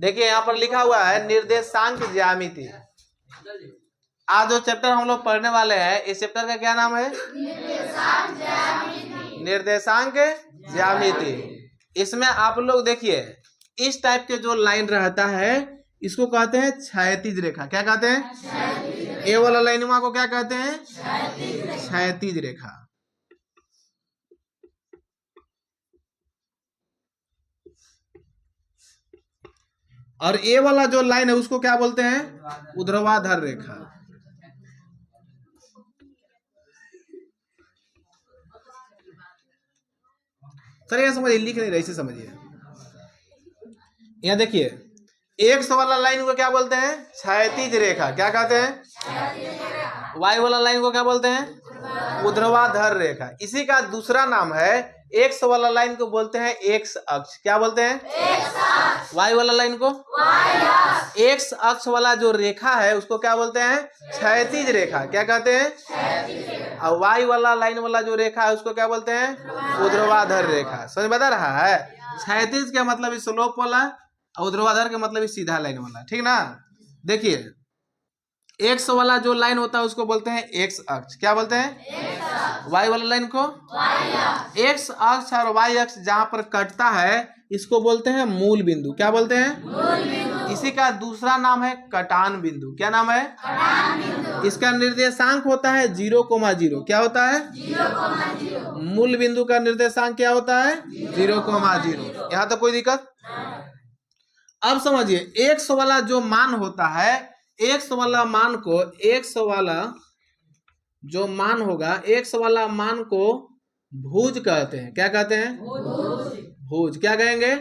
देखिए यहाँ पर लिखा हुआ है निर्देशांक ज्यामिति। आज जो चैप्टर हम लोग पढ़ने वाले हैं इस चैप्टर का क्या नाम है? निर्देशांक ज्यामिति। इसमें आप लोग देखिए इस टाइप के जो लाइन रहता है इसको कहते हैं क्षैतिज रेखा। क्या कहते हैं? ए वाला लाइनवा को क्या कहते हैं? क्षैतिज रेखा। और ए वाला जो लाइन है उसको क्या बोलते हैं? ऊर्ध्वाधर रेखा। चलिए यहां समझिए, लिख नहीं रहे इसे समझिए। यहां देखिए एक्स वाला लाइन को क्या बोलते हैं? क्षैतिज रेखा। क्या कहते हैं? वाई वाला लाइन को क्या बोलते हैं? ऊर्ध्वाधर रेखा। इसी का दूसरा नाम है एक्स वाला लाइन को बोलते हैं एक्स अक्ष। क्या बोलते हैं? वाई वाला लाइन को एक्स अक्ष वाला जो रेखा है उसको क्या बोलते हैं? क्षैतिज रेखा। क्या कहते हैं? और वाई वाला लाइन वाला जो रेखा है उसको क्या बोलते हैं? ऊर्ध्वाधर रेखा। समझ बता रहा है? क्षैतिज का मतलब स्लोप वाला, ऊर्ध्वाधर का मतलब सीधा लाइन वाला। ठीक ना? देखिए एक्स वाला जो लाइन होता है उसको बोलते हैं एक्स अक्ष। क्या बोलते हैं? वाई वाला लाइन को एक्स अक्ष और वाई अक्ष जहां पर कटता है इसको बोलते हैं मूल बिंदु। क्या बोलते हैं? मूल बिंदु। इसी का दूसरा नाम है कटान बिंदु। क्या नाम है? कटान बिंदु। इसका निर्देशांक होता है 0,0। क्या होता है? 0,0। मूल बिंदु का निर्देशांक क्या होता है? 0,0। यहाँ तक कोई दिक्कत? अब समझिए एक्स वाला जो मान होता है, एक्स वाला मान को, एक्स वाला जो मान होगा, एक्स वाला मान को भुज कहते हैं। क्या कहते हैं? भुज। क्या कहेंगे?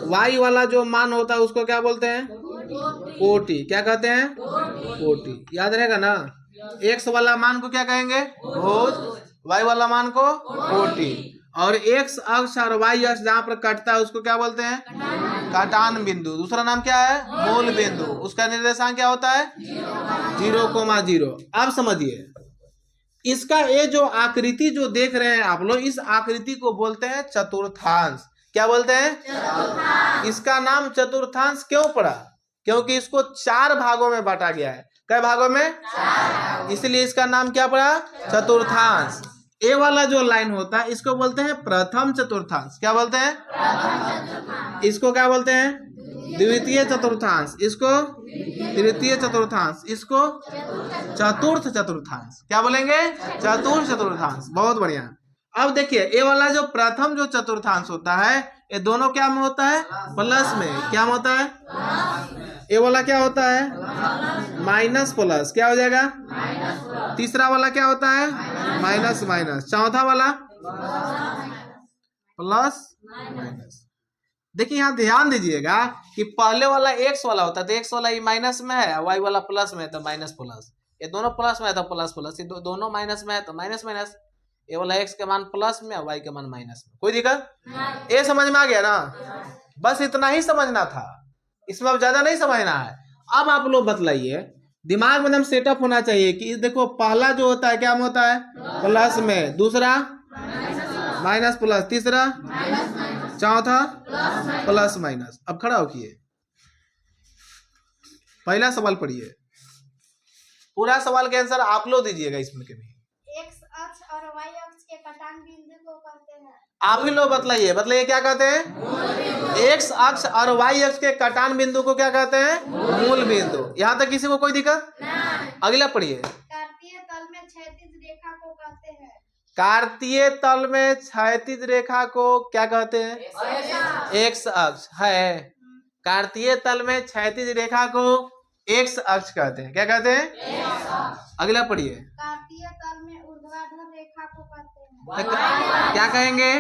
वाई वाला जो मान होता है उसको क्या बोलते हैं? कोटि। क्या कहते हैं? कोटि। याद रहेगा ना? एक्स वाला मान को क्या कहेंगे? भुज। वाई वाला मान को कोटि। और एक्स अक्ष और वाई अक्ष जहां पर कटता है उसको क्या बोलते हैं? कटान बिंदु। दूसरा नाम क्या है? मूल बिंदु। उसका निर्देशांक क्या होता है? 0,0। अब समझिए इसका ये जो आकृति जो देख रहे हैं आप लोग, इस आकृति को बोलते हैं चतुर्थांश। क्या बोलते हैं? इसका नाम चतुर्थांश क्यों पड़ा? क्योंकि इसको 4 भागों में बांटा गया है। कई भागों में? इसलिए इसका नाम क्या पड़ा? चतुर्थांश। ए वाला जो लाइन होता है इसको बोलते हैं प्रथम चतुर्थांश। क्या बोलते हैं? इसको क्या बोलते हैं? द्वितीय चतुर्थांश। इसको तृतीय चतुर्थांश। इसको चतुर्थ चतुर्थांश। क्या बोलेंगे? चतुर्थ चतुर्थांश। बहुत बढ़िया। अब देखिए ए वाला जो प्रथम जो चतुर्थांश होता है ये दोनों क्या में होता है? प्लस में। क्या में होता है? ए वाला क्या होता है? Minus plus. क्या हो जाएगा? तीसरा वाला क्या होता है? Minus minus. चौथा वाला प्लस माइनस। देखिए यहाँ ध्यान दीजिएगा कि पहले वाला एक्स वाला होता है तो एक्स वाला ये माइनस में है, वाई वाला प्लस में है तो माइनस प्लस। ये दोनों प्लस में है तो प्लस प्लस। ये दोनों माइनस में है तो माइनस माइनस। ये वाला एक्स के मान प्लस में, वाई के मान माइनस में। कोई दिक्कत? ये समझ में आ गया ना? बस इतना ही समझना था, इसमें अब ज्यादा नहीं समझना है। अब आप लोग बतलाइए, दिमाग में एकदम सेटअप होना चाहिए कि देखो पहला जो होता है क्या में होता है? प्लस में। दूसरा माइनस प्लस। तीसरा चौथा प्लस माइनस। अब खड़ा होइए, पहला सवाल पढ़िए। पूरा सवाल के आंसर आप लोग दीजिएगा इसमें के भी। एक्स अक्ष और वाई अक्ष के कटान बिंदु को कहते हैं? आप ही लोग बतलाइए, बतलाइए क्या कहते हैं? एक्स अक्ष और वाई अक्ष के कटान बिंदु को क्या कहते हैं? मूल बिंदु। यहाँ तक किसी को कोई दिक्कत? अगला पढ़िए। कार्तीय तल में क्षैतिज रेखा को कहते हैं? कार्तीय तल में क्षैतिज रेखा को क्या कहते हैं? एक्स अक्ष है। कार्तीय तल में क्षैतिज रेखा को एक्स अक्ष कहते हैं। क्या कहते हैं? अगला पढ़िए। कार्तीय तल में ऊर्ध्वाधर रेखा को कहते हैं? क्या कहेंगे?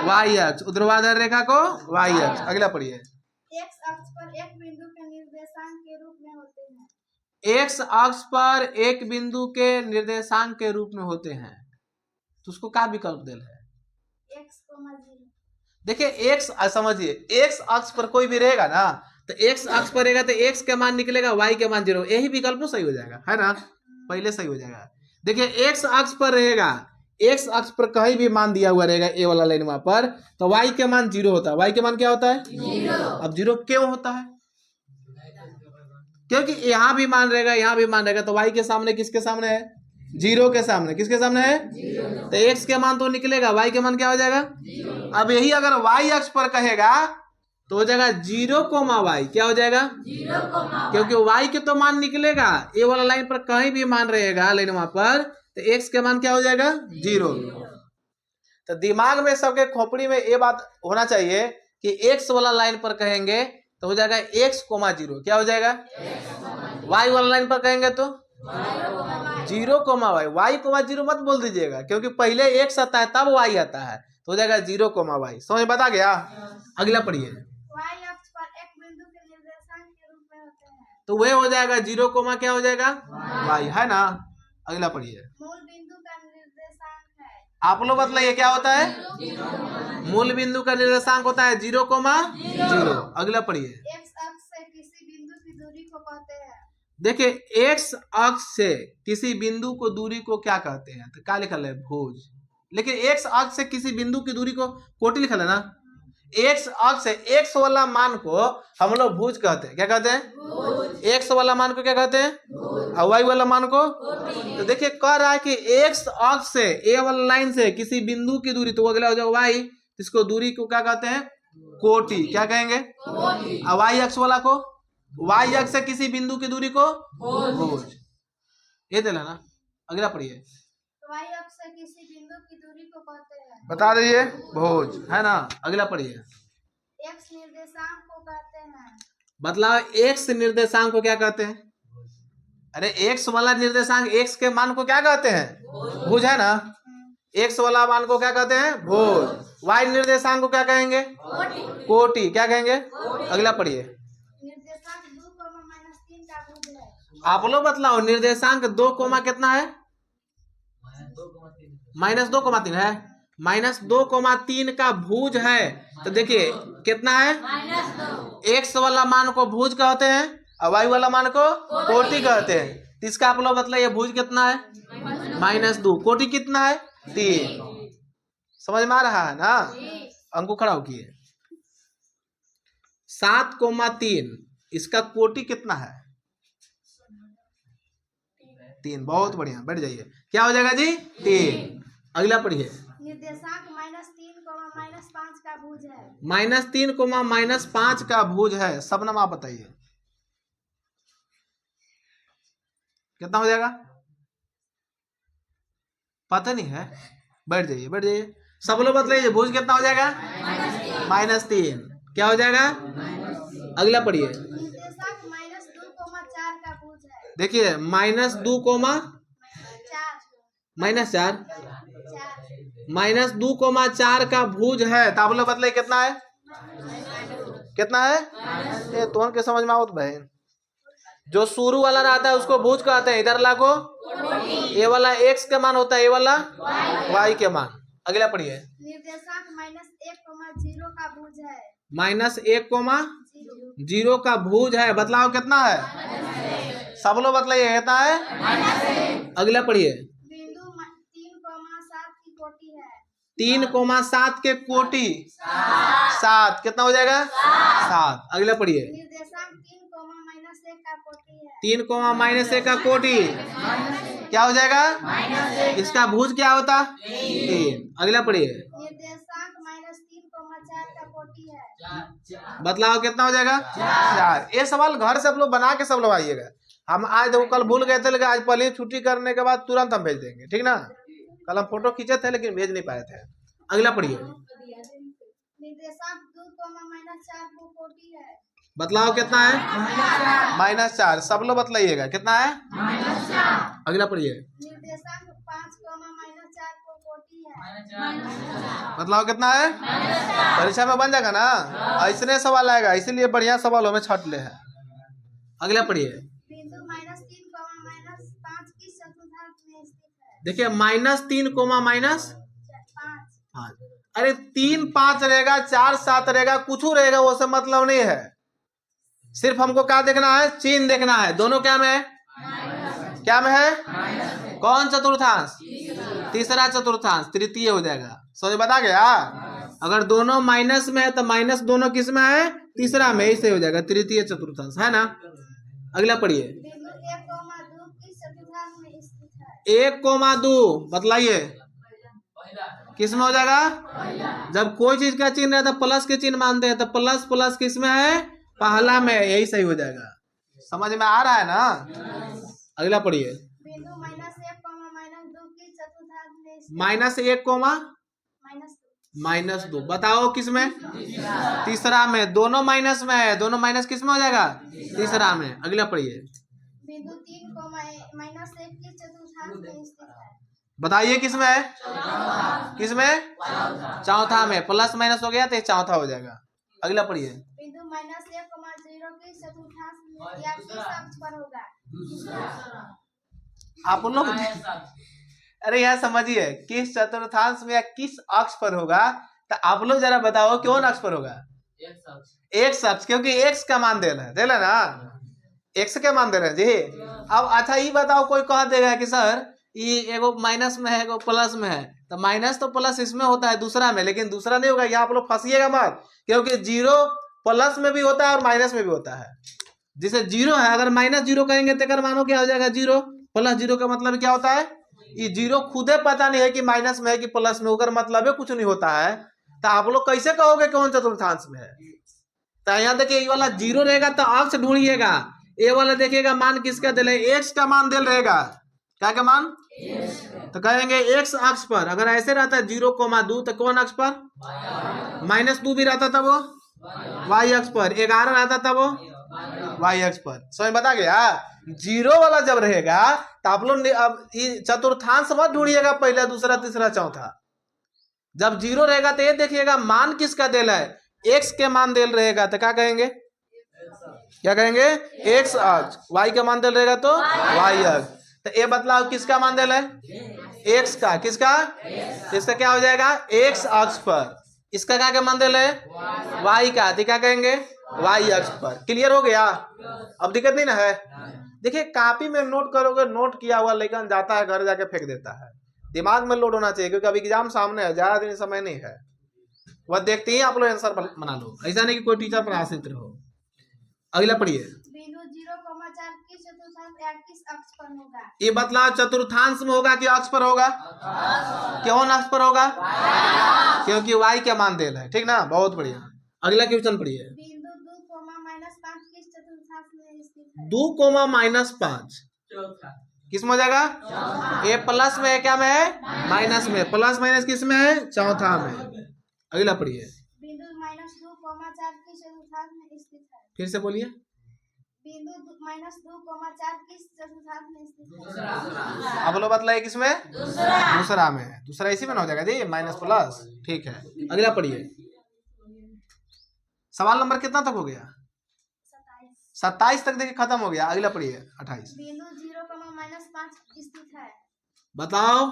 वाई अक्ष। ऊर्ध्वाधर रेखा को वाई अक्ष। अगला पढ़िए। एक्स अक्ष पर एक बिंदु के निर्देशांक के रूप में होते हैं? एक्स अक्ष पर एक बिंदु के निर्देशांक के रूप में होते हैं तो उसको क्या विकल्प देना है? एक्स, 0। देखिए एक्स समझिए, एक्स अक्ष पर कोई भी रहेगा ना तो एक्स अक्ष पर रहेगा तो एक्स का मान निकलेगा, वाई का मान 0। यही विकल्प सही हो जाएगा, है ना? पहले सही हो जाएगा। देखिए एक्स अक्ष पर रहेगा, एक्स अक्ष पर कहीं भी मान दिया हुआ रहेगा ए वाला लाइन वहां पर, तो वाई के मान 0 होता है। वाई के मान क्या होता है? 0। अब 0 क्यों होता है? क्योंकि यहाँ भी मान रहेगा, यहाँ भी मान रहेगा, तो y के सामने किसके सामने है? 0 के सामने। किसके सामने है? तो x के मान तो निकलेगा, y के मान क्या हो जाएगा? अब यही अगर y अक्ष पर कहेगा तो हो जाएगा 0,y। क्या हो जाएगा? 0, क्योंकि y के तो मान निकलेगा, ए वाला लाइन पर कहीं भी मान रहेगा लाइन वहां पर, तो x के मान क्या हो जाएगा? 0। तो दिमाग में सबके खोपड़ी में ये बात होना चाहिए कि x वाला लाइन पर कहेंगे तो हो जाएगा x, 0। क्या हो जाएगा? y वाला लाइन पर कहेंगे तो 0,y। y, 0 मत बोल दीजिएगा, क्योंकि पहले x आता है तब y आता है, तो हो जाएगा 0,y। समझ बता गया? अगला पढ़िए। y अक्ष पर एक बिंदु के निर्देशांक के रूप में होते हैं। तो वह हो जाएगा 0, क्या हो जाएगा? y, है ना? अगला पढ़िए। मूल बिंदु का निर्देशांक है। आप लोग बताइए क्या होता है? मूल बिंदु का निर्देशांक होता है 0,0। अगला पढ़िए। x अक्ष से किसी बिंदु की दूरी को कहते हैं। देखिए x अक्ष से किसी बिंदु को दूरी को क्या कहते हैं? तो क्या लिखल है? भुज। लेकिन x अक्ष से किसी बिंदु की दूरी को कोटि लिखल है ना। x अक्ष से x वाला मान को हम लोग भुज कहते हैं। क्या कहते हैं? x वाला मान को क्या कहते हैं? और y वाला मान को। तो देखिए कह रहा है कि x अक्ष से a वाला लाइन से किसी बिंदु की दूरी, तो अगला हो जाएगा y, इसको दूरी को क्या कहते हैं? कोटि। क्या कहेंगे? और y अक्ष वाला को, y अक्ष से किसी बिंदु की दूरी को भुज। ये दिला ना। अगला पढ़िए। y अक्ष से किसी बिंदु की दूरी को कहते हैं। बता दीजिए, भुज, है ना। अगला पढ़िए। x निर्देशांक को कहते हैं। मतलब x निर्देशांक को क्या कहते हैं? अरे x वाला निर्देशांक x के मान को क्या कहते हैं? भुज, है ना। x वाला मान को क्या कहते हैं? भुज। y निर्देशांक को क्या कहेंगे? कोटि। क्या कहेंगे? अगला पढ़िए। निर्देशांक 2, -3 का भुज है। आप लोग बतलाओ, निर्देशांक 2, कितना है? -2,3 है। -2,3 का भुज है। तो देखिए कितना है? x वाला मान को भुज कहते हैं और y वाला मान को कोटि कहते हैं। तो इसका आप लोग मतलब ये भुज कितना है? -2। कोटि कितना है? 3। समझ में आ रहा है ना? अंकु खड़ा होकिए। 7,3 इसका कोटि कितना है? 3। बहुत बढ़िया, बैठ जाइए। क्या हो जाएगा जी? 3। अगला पढ़िए। निर्देशांक -3, -5 का भुज है। -3, -5 का भुज है। सबनम आप बताइए कितना हो जाएगा? पता नहीं है। बैठ जाइए, बैठ जाइए। सब लोग बतलाइए भुज कितना हो जाएगा? -3। क्या हो जाएगा? अगला पढ़िए। निर्देशांक -2,4 का भुज है। देखिए -2, -4 -2,4 का भुज है। तो आप लोग बतलाइए कितना है? कितना है? ये तो के समझ में आओ बहन। जो शुरू वाला रहता है उसको भुज कहते हैं। इधर लागो, ये वाला x के मान होता है, ये वाला y के मान। अगला पढ़िए। निर्देशांक -1,0 का भुज है। -1,0 का भुज है। बतलाओ कितना है? सब लोग बतलाइए कितना है? अगला पढ़िए। बिंदु 3,7 की कोटि है। 3,7 के कोटि 7। कितना हो जाएगा? 7। अगला पढ़िए। निर्देशांक 3,-1 का कोटि है। 3,-1 का कोटि क्या हो जाएगा? इसका भुज क्या होता? 3। अगला पढ़िए। निर्देशांक -3,4 का कोटि है। बतलाओ कितना हो जाएगा? 4। ये सवाल घर से आप लोग बना के सब लोग आइएगा। हम आज देखो कल भूल गए थे, लेकिन आज पहले छुट्टी करने के बाद तुरंत हम भेज देंगे, ठीक ना। कल हम फोटो खींचे थे लेकिन भेज नहीं पाए थे। अगला पढ़िए। निर्देशांक 2,-4 को कोटि है। बतलाओ कितना है? -4। सब लोग बतलाइएगा कितना है? अगला पढ़िए। निर्देशांक 5,-4 को कोटि है। बतलाओ कितना है? परीक्षा में बन जाएगा ना, ऐसने सवाल आएगा, इसीलिए बढ़िया सवालों में छट ले है। अगला पढ़िए। बिंदु -3,-5 की चतुर्थांश में स्थित है। देखिए -3, -5। 5। अरे 3, 5 रहेगा, 4, 7 रहेगा, कुछ रहेगा, वो सब मतलब नहीं है। सिर्फ हमको क्या देखना है? चिन्ह देखना है। दोनों क्या में है? क्या में है? कौन चतुर्थांश? तीसरा चतुर्थांश, तृतीय हो जाएगा। समझ बता गया? अगर दोनों माइनस में है तो माइनस दोनों किस में है? तीसरा में, इसे हो जाएगा तृतीय चतुर्थांश, है ना। अगला पढ़िए। बिंदु 1,2 किस चतुर्थांश में स्थित है? 1,2 बतलाइए किस में हो जाएगा? जब कोई चीज का चिन्ह रहता है प्लस के चिन्ह मानते हैं तो प्लस प्लस किस में है? पहला में, यही सही हो जाएगा। समझ में आ रहा है ना? अगला पढ़िए। बिंदु -1, -2 किस चतुर्थांश में स्थित? -1, -2 बताओ किस में? तीसरा में। दोनों माइनस में है, दोनों माइनस किस में हो जाएगा? तीसरा में। अगला पढ़िए। बिंदु 3, -1 किस चतुर्थांश में स्थित है? बताइए किस में है? किस में? चौथा में। प्लस माइनस हो गया तो ये चौथा हो जाएगा। अगला पढ़िए। बिंदु -1, 0 किस चतुर्थांश में या किस अक्ष पर होगा? आप लोग अरे यार समझिए, किस चतुर्थांश में या किस अक्ष पर होगा, तो आप लोग जरा बताओ कौन अक्ष पर होगा? एक्स अक्ष, क्योंकि एक्स का मान दे रहे हैं, दे रहे ना, एक्स का मान दे रहे हैं जी। अब अच्छा ये बताओ, कोई कह देगा कि सर ये एगो माइनस में है एगो प्लस में है, तो माइनस तो प्लस इसमें होता है दूसरा में, लेकिन दूसरा नहीं होगा। यहाँ आप लोग फंसिएगा मत, क्योंकि जीरो प्लस में भी होता है और माइनस में भी होता है। जैसे जीरो है, अगर -0 कहेंगे तो मानो क्या हो जाएगा? 0 + 0 का मतलब क्या होता है? ये जीरो खुदे पता नहीं है कि माइनस में है कि प्लस में, होकर मतलब कुछ नहीं होता है। तो आप लोग कैसे कहोगे कौन चतुर्थांश में है? तो यहाँ देखिए, ये वाला 0 रहेगा तो अक्ष ढूंढिएगा। ये वाला देखिएगा मान किसका दिल है? एक्स का मान दिल रहेगा। क्या मान? तो कहेंगे एक्स अक्ष पर। अगर ऐसे रहता है 0,2 तो कौन अक्ष पर? -2 भी रहता था वो वाई अक्ष पर। 11 रहता था वो वाई अक्ष पर। समझ बता गया? 0 वाला जब रहेगा तो आप लोग अब चतुर्थांश मत ढूंढिएगा, पहला दूसरा तीसरा चौथा। जब 0 रहेगा तो ये देखिएगा मान किसका दिल है? एक्स के मान दिल रहेगा तो क्या कहेंगे? क्या कहेंगे? एक्स अक्ष। वाई का मान दिल रहेगा तो वाई अक्ष। तो ये बतलाओ किसका मान दिल है? एक्स का। किसका? इसका क्या हो जाएगा? एक्स अक्ष पर। इसका क्या मान दिल है? वाई का। तो क्या कहेंगे? वाई अक्ष पर। क्लियर हो गया? अब दिक्कत नहीं ना है? देखिए, कॉपी में नोट करोगे, नोट किया हुआ लेकिन जाता है घर जाके फेंक देता है। दिमाग में लोड होना चाहिए, क्योंकि अभी एग्जाम सामने है, ज्यादा दिन समय नहीं है। वह देखते ही आप लोग आंसर बना लो, ऐसा नहीं कि कोई टीचर पर आश्रित रहो। अगला पढ़िए। बिंदु 0,4 किस चतुर्थांश या किस अक्ष पर होगा? ये बतलाओ चतुर्थांश में होगा कि अक्ष पर होगा? कौन अक्ष पर होगा? क्योंकि वाई का मान दिल है। ठीक ना? बहुत बढ़िया। अगला क्वेश्चन पढ़िए। बिंदु 2,-5 किस चतुर्थांश में स्थित है? 2,-5 किस में हो जाएगा? ए प्लस में है, क्या में है? माइनस में। प्लस माइनस किस में है? चौथा में। अगला पढ़िए। बिंदु -2,4 किस चतुर्थांश में स्थित है? फिर से बोलिए। बिंदु -2,4 किस चतुर्थांश में स्थित है? अब लोग बतलाइए किसमें? दूसरा में। दूसरा इसी में ना हो जाएगा जी, माइनस प्लस। ठीक है, अगला पढ़िए। सवाल नंबर कितना तक हो गया? 27 तक देखिए खत्म हो गया। अगला पढ़िए 28। बिंदु 0,-5 स्थित है। बताओ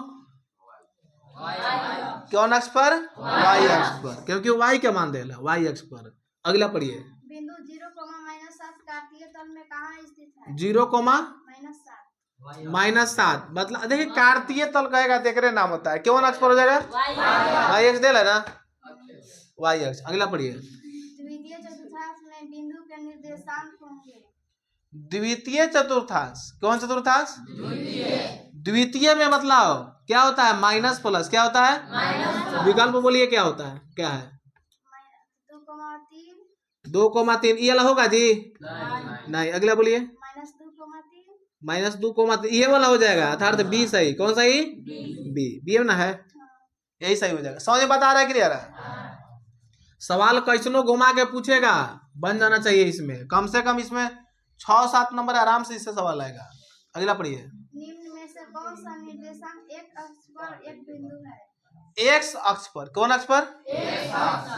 कौन अक्ष पर? वाई अक्ष पर, क्योंकि वाई का मान देला वाई अक्ष पर। अगला पढ़िए। बिंदु 0,-7 कार्तीय तल में कहाँ स्थित है? 0,-7 मतलब देखिए कार्तीय तल कहेगा देख रहे नाम होता है। कौन अक्ष पर हो जाएगा? वाई अक्ष देला ना, वाई अक्ष। अगला पढ़िए। द्वितीय चतुर्थांश में बिंदु के निर्देशांक होंगे। द्वितीय चतुर्थांश। कौन चतुर्थांश? द्वितीय में मतलब क्या होता है? Minus plus. क्या होता है? विकल्प बोलिए क्या होता है? क्या है? 2,3 2,3 ये वाला होगा जी? नहीं। अगला बोलिए। -2,3 ये वाला हो जाएगा अर्थात बी सही। कौन सही? बी ना है, यही सही हो जाएगा। समझ में बता रहा है? क्लियर है? सवाल कैसनो घुमा के पूछेगा, बन जाना चाहिए इसमें। कम से कम इसमें 6-7 नंबर आराम से इससे सवाल आएगा। अगला पढ़िए। निम्न में से कौन सा निर्देशांक एक अक्ष पर एक बिंदु है? एक्स अक्ष पर। कौन अक्ष पर?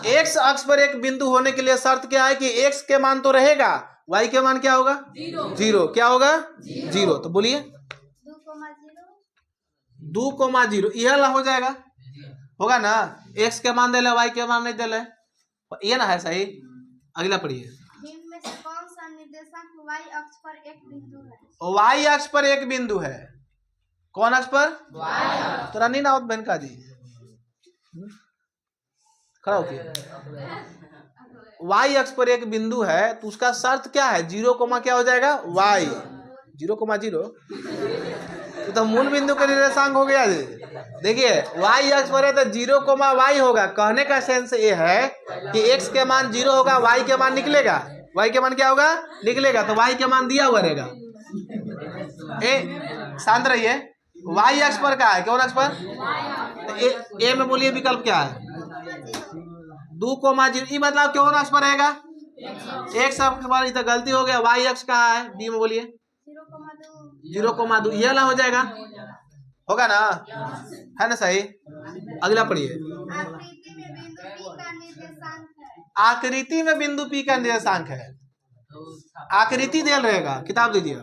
एक्स अक्ष पर एक बिंदु होने के लिए शर्त क्या है कि एक्स के मान तो रहेगा, वाई के मान क्या होगा? 0। क्या होगा? 0। तो बोलिए 2,0 यह हो जाएगा, होगा ना? एक्स के मान दे, वाई के मान नहीं दे, ये ना है सही। अगला पढ़िए। निम्न में से कौन सा निर्देशांक वाई अक्ष पर एक बिंदु है? वाई अक्ष पर एक बिंदु है। कौन अक्ष पर? तो नहीं ना होत बहन का जी, खड़ा होती वाई अक्ष पर एक बिंदु है तो उसका शर्त क्या है, 0 कोमा क्या हो जाएगा, वाई, 0,0 तो मूल बिंदु का निर्देशांक हो गया जी। देखिए वाई अक्ष पर है तो 0 कोमा वाई होगा। कहने का सेंस ये है कि x के मान 0 होगा, y के मान निकलेगा, y के मान क्या होगा, निकलेगा, तो y के मान दिया हुआ रहेगा। शांत रहिए, y अक्ष पर क्या है, कौन अक्ष पर, ए में बोलिए विकल्प क्या है, 2,0, ये मतलब कौन अक्ष पर रहेगा, x अक्ष पर। ये तो गलती हो गया, y अक्ष कहाँ है, डी में बोलिए 0,2, ये वाला हो जाएगा, होगा ना, है ना सही। अगला पढ़िए, आकृति में बिंदु P का निर्देशांक आकृति में बिंदु P का निर्देशांक है। है, आकृति देल रहेगा, किताब दीजिए।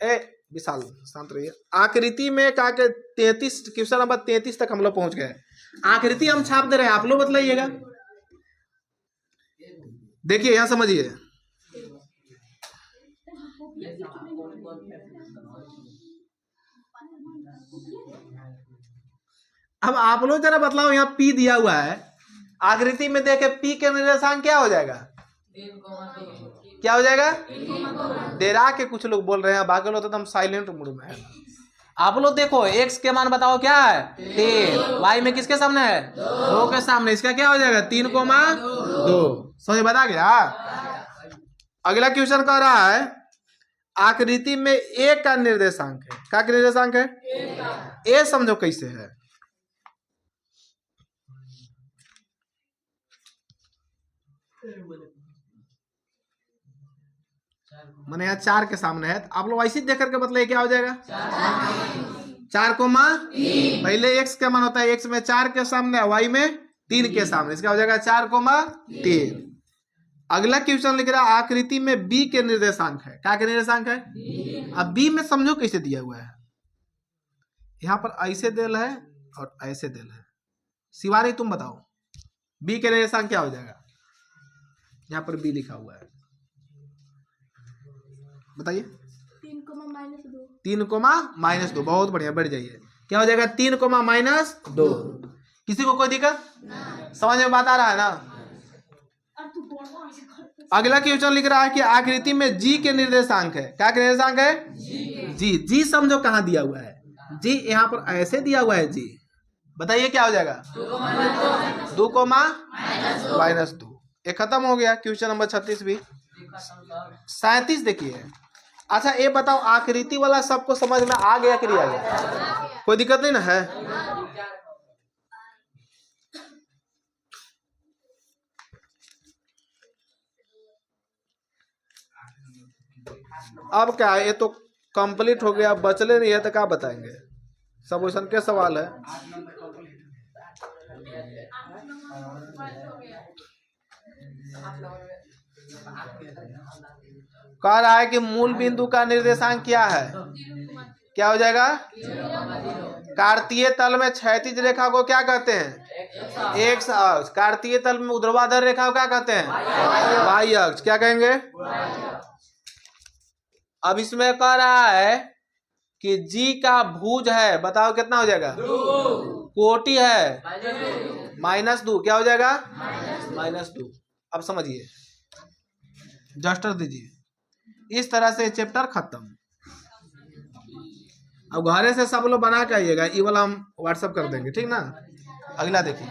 ए विशाल शांत रहिए। आकृति में का के 33, क्वेश्चन नंबर 33 तक हम लोग पहुंच गए। आकृति हम छाप दे रहे हैं, आप लोग बतलाइएगा। देखिए यहां समझिए, अब आप लोग जरा बतलाओ, यहाँ P दिया हुआ है, आकृति में देखे P के निर्देशांक क्या हो जाएगा, क्या हो जाएगा, डेरा के कुछ लोग बोल रहे हैं, बाकी लोग तो हम साइलेंट मूड में है। आप लोग देखो x के मान बताओ क्या है, 3, y में किसके सामने है, 2 के सामने, इसका क्या हो जाएगा, 3,2। समझ बता गया। अगला क्वेश्चन कह रहा है आकृति में a का निर्देशांक है, क्या निर्देशांक है, a समझो कैसे है, मैंने यहाँ 4 के सामने है, तो आप लोग ऐसे देख करके बतलाइए क्या हो जाएगा, 4,3। पहले x का मान होता है, x में 4 के सामने, y में 3 के सामने, इसका हो जाएगा 4,3। अगला क्वेश्चन लिख रहा है आकृति में b के निर्देशांक है, क्या के निर्देशांक है, अब b में समझो कैसे दिया हुआ है, यहाँ पर ऐसे दिल है और ऐसे दिल है। शिवानी तुम बताओ b के निर्देशांक क्या हो जाएगा, यहाँ पर b लिखा हुआ है, बताइए। 3,-2, बहुत बढ़िया, बढ़ जाइए, क्या हो जाएगा, 3,-2। किसी को कोई दिक्कत, समझ में बात आ रहा है ना। अगला क्वेश्चन लिख रहा है कि आकृति में g के निर्देशांक है, क्या के निर्देशांक है, g समझो कहाँ दिया हुआ है, g यहाँ पर ऐसे दिया हुआ है, g बताइए क्या हो जाएगा, 2,-2। ये खत्म हो गया। क्वेश्चन नंबर 36 भी। 37 देखिए, अच्छा ये बताओ आकृति वाला सबको समझ में आ गया कि नहीं आ गया, कोई दिक्कत नहीं ना है। अब क्या है, ये तो कंप्लीट हो गया, बचले नहीं है तो क्या बताएंगे, सब वैसा के सवाल है। कह रहा है कि मूल बिंदु का निर्देशांक क्या है, क्या हो जाएगा, कार्तीय तल में क्षैतिज रेखा को क्या कहते हैं, एक्स अक्ष, कार्तीय तल में ऊर्ध्वाधर रेखा को क्या कहते हैं, वाई अक्ष, क्या कहेंगे। अब इसमें कह रहा है कि जी का भुज है, बताओ कितना हो जाएगा, कोटि है -2, क्या हो जाएगा, -2। अब समझिए, जस्टर दीजिए, इस तरह से चैप्टर खत्म। अब घरे से सब लोग बना के आइएगा, ये वाला हम व्हाट्सएप कर देंगे, ठीक ना। अगला देखिए,